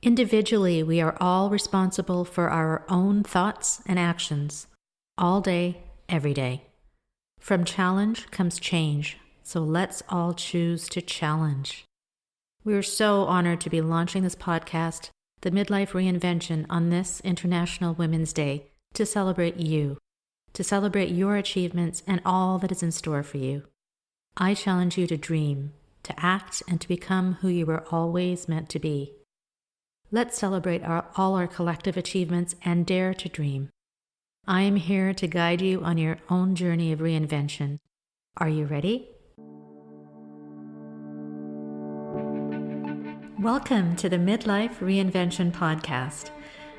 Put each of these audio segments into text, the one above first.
Individually, we are all responsible for our own thoughts and actions, all day, every day. From challenge comes change, so let's all choose to challenge. We are so honored to be launching this podcast, The Midlife Reinvention, on this International Women's Day to celebrate you, to celebrate your achievements and all that is in store for you. I challenge you to dream, to act, and to become who you were always meant to be. Let's celebrate all our collective achievements and dare to dream. I am here to guide you on your own journey of reinvention. Are you ready? Welcome to the Midlife Reinvention podcast.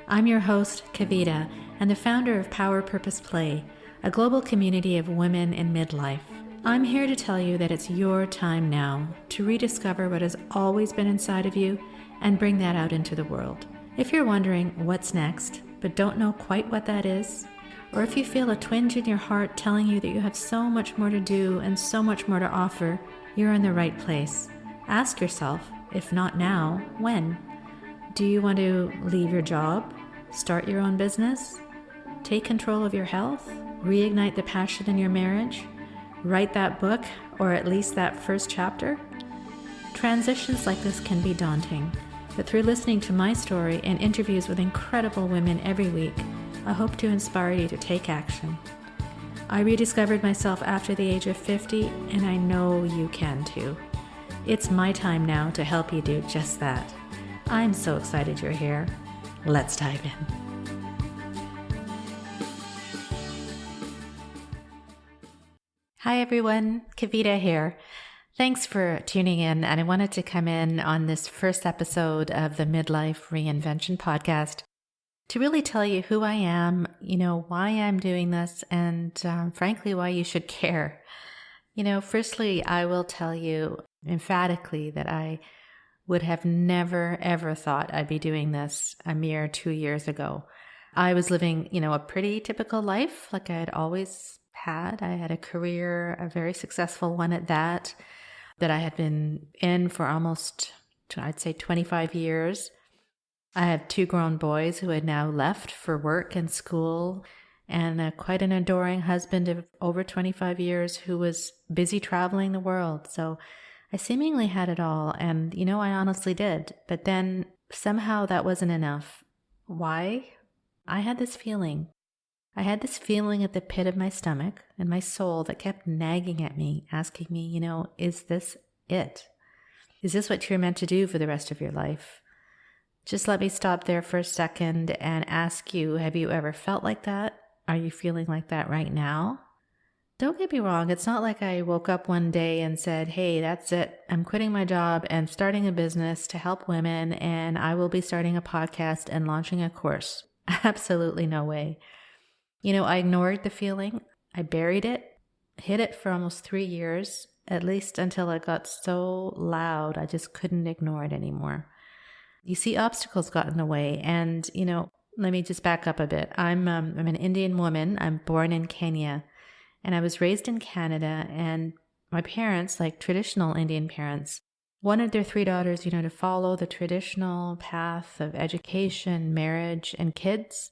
I'm your host, Kavita, and the founder of Power Purpose Play, a global community of women in midlife. I'm here to tell you that it's your time now to rediscover what has always been inside of you and bring that out into the world. If you're wondering what's next, but don't know quite what that is, or if you feel a twinge in your heart telling you that you have so much more to do and so much more to offer, you're in the right place. Ask yourself, if not now, when? Do you want to leave your job, start your own business, take control of your health, reignite the passion in your marriage, write that book, or at least that first chapter? Transitions like this can be daunting, but through listening to my story and interviews with incredible women every week, I hope to inspire you to take action. I rediscovered myself after the age of 50, and I know you can too. It's my time now to help you do just that. I'm so excited you're here. Let's dive in. Hi everyone, Kavita here. Thanks for tuning in, and I wanted to come in on this first episode of the Midlife Reinvention podcast to really tell you who I am, why I'm doing this, and frankly, why you should care. Firstly, I will tell you emphatically that I would have never, ever thought I'd be doing this a mere 2 years ago. I was living, a pretty typical life like I had always had. I had a career, a very successful one at that I had been in for almost, I'd say 25 years. I have 2 grown boys who had now left for work and school, and quite an adoring husband of over 25 years who was busy traveling the world. So I seemingly had it all, and I honestly did. But then somehow that wasn't enough. Why? I had this feeling. I had this feeling at the pit of my stomach and my soul that kept nagging at me, asking me, is this it? Is this what you're meant to do for the rest of your life? Just let me stop there for a second and ask you, have you ever felt like that? Are you feeling like that right now? Don't get me wrong. It's not like I woke up one day and said, hey, that's it. I'm quitting my job and starting a business to help women, and I will be starting a podcast and launching a course. Absolutely no way. I ignored the feeling. I buried it, hid it for almost 3 years, at least until it got so loud I just couldn't ignore it anymore. You see, obstacles got in the way, and, let me just back up a bit. I'm an Indian woman. I'm born in Kenya, and I was raised in Canada, and my parents, like traditional Indian parents, wanted their 3 daughters, to follow the traditional path of education, marriage, and kids.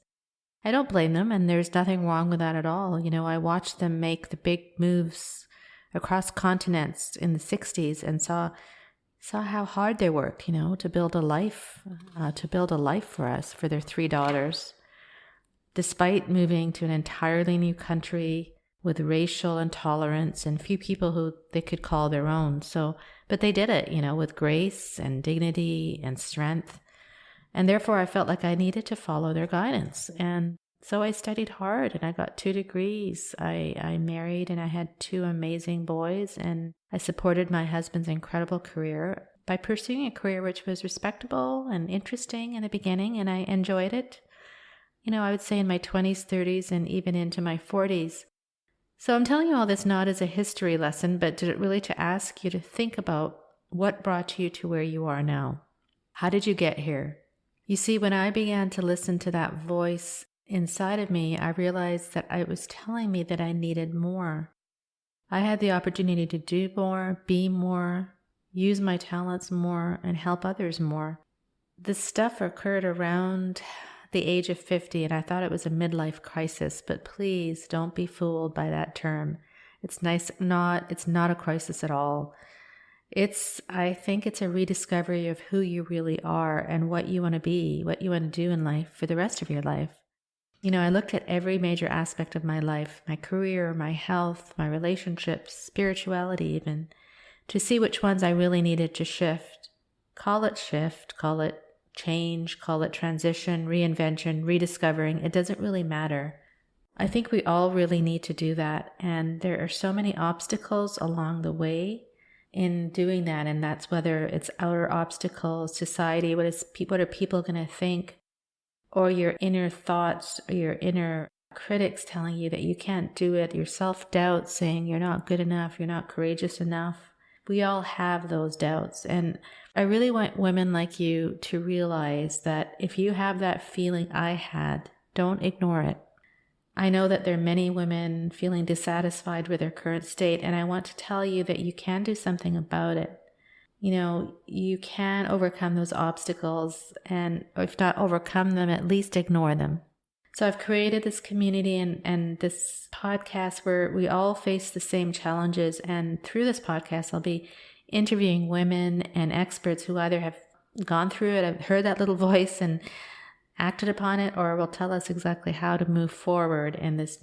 I don't blame them, and there's nothing wrong with that at all. I watched them make the big moves across continents in the 60s and saw how hard they worked, to build a life for us, for their 3 daughters. Despite moving to an entirely new country with racial intolerance and few people who they could call their own. But they did it, with grace and dignity and strength. And therefore, I felt like I needed to follow their guidance. And so I studied hard and I got 2 degrees. I married and I had 2 amazing boys. And I supported my husband's incredible career by pursuing a career which was respectable and interesting in the beginning. And I enjoyed it, I would say in my 20s, 30s, and even into my 40s. So I'm telling you all this not as a history lesson, but to ask you to think about what brought you to where you are now. How did you get here? You see, when I began to listen to that voice inside of me, I realized that it was telling me that I needed more. I had the opportunity to do more, be more, use my talents more, and help others more. This stuff occurred around the age of 50, and I thought it was a midlife crisis, but please don't be fooled by that term. It's not a crisis at all. I think it's a rediscovery of who you really are and what you want to be, what you want to do in life for the rest of your life. I looked at every major aspect of my life, my career, my health, my relationships, spirituality even, to see which ones I really needed to shift. Call it shift, call it change, call it transition, reinvention, rediscovering. It doesn't really matter. I think we all really need to do that. And there are so many obstacles along the way in doing that. And that's whether it's outer obstacles, society, what are people going to think, or your inner thoughts, or your inner critics telling you that you can't do it, your self-doubt saying you're not good enough, you're not courageous enough. We all have those doubts. And I really want women like you to realize that if you have that feeling I had, don't ignore it. I know that there are many women feeling dissatisfied with their current state, and I want to tell you that you can do something about it. You can overcome those obstacles, and if not overcome them, at least ignore them. So I've created this community and this podcast where we all face the same challenges. And through this podcast, I'll be interviewing women and experts who either have gone through it, have heard that little voice and acted upon it, or will tell us exactly how to move forward in this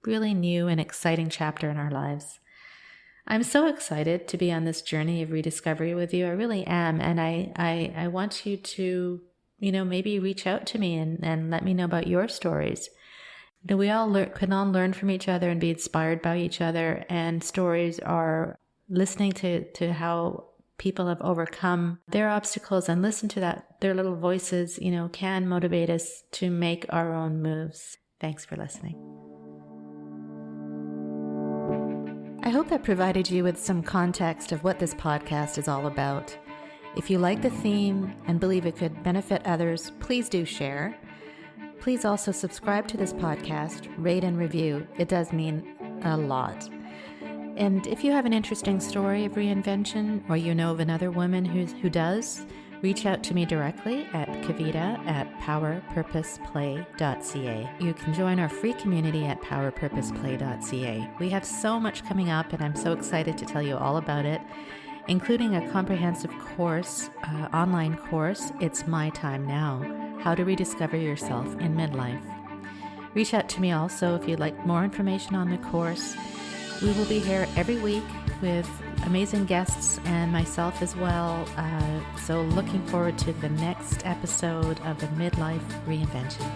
really new and exciting chapter in our lives. I'm so excited to be on this journey of rediscovery with you. I really am. And I want you to, maybe reach out to me and let me know about your stories. We all can all learn from each other and be inspired by each other. And stories are listening to how people have overcome their obstacles and listen to their little voices, can motivate us to make our own moves. Thanks for listening. I hope that provided you with some context of what this podcast is all about. If you like the theme and believe it could benefit others, please do share. Please also subscribe to this podcast, rate and review. It does mean a lot. And if you have an interesting story of reinvention, or you know of another woman who does, reach out to me directly at Kavita at powerpurposeplay.ca. You can join our free community at powerpurposeplay.ca. We have so much coming up, and I'm so excited to tell you all about it, including a comprehensive course, online course, It's My Time Now, How to Rediscover Yourself in Midlife. Reach out to me also if you'd like more information on the course. We will be here every week with amazing guests and myself as well. So looking forward to the next episode of the Midlife Reinvention.